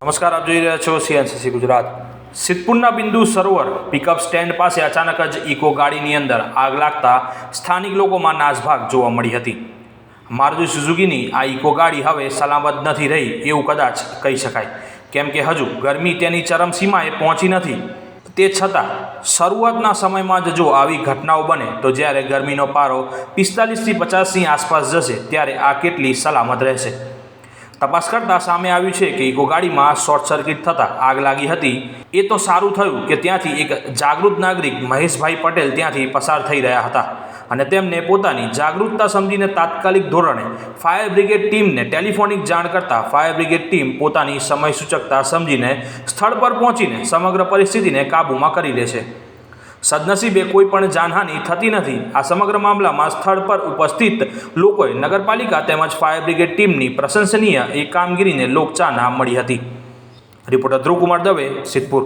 નમસ્કાર, આપ જોઈ રહ્યા છો CNCC ગુજરાત। સિદ્ધપુરના બિંદુ સરોવર પિકઅપ સ્ટેન્ડ પાસે અચાનક જ ઇકો ગાડીની અંદર આગ લાગતા સ્થાનિક લોકોમાં નાસભાગ જોવા મળી હતી। મારુતિ સુઝુકીની આ ઇકો ગાડી હવે સલામત નથી રહી એવું કદાચ કહી શકાય, કેમ કે હજુ ગરમી તેની ચરમસીમાએ પહોંચી નથી। તે છતાં શરૂઆતના સમયમાં જ જો આવી ઘટનાઓ બને તો જ્યારે ગરમીનો પારો 45 થી 50ની આસપાસ જશે ત્યારે આ કેટલી સલામત રહેશે। તપાસ કરતાં સામે આવ્યું છે કે ઇકો ગાડીમાં શોર્ટ સર્કિટ થતાં આગ લાગી હતી। એ તો સારું થયું કે ત્યાંથી એક જાગૃત નાગરિક મહેશભાઈ પટેલ ત્યાંથી પસાર થઈ રહ્યા હતા અને તેમને પોતાની જાગૃતતા સમજીને તાત્કાલિક ધોરણે ફાયર બ્રિગેડ ટીમને ટેલિફોનિક જાણ કરતાં ફાયર બ્રિગેડ ટીમ પોતાની સમય સૂચકતા સમજીને સ્થળ પર પહોંચીને સમગ્ર પરિસ્થિતિને કાબૂમાં કરી લે છે। સદનસીબે કોઈ પણ જાનહાનિ થતી નથી। આ સમગ્ર મામલામાં સ્થળ પર ઉપસ્થિત લોકોએ નગરપાલિકા તેમજ ફાયર બ્રિગેડ ટીમની પ્રશંસનીય એ કામગીરીને લોકચાહના મળી હતી। રિપોર્ટર ધ્રુવ કુમાર દવે, સિદ્ધપુર।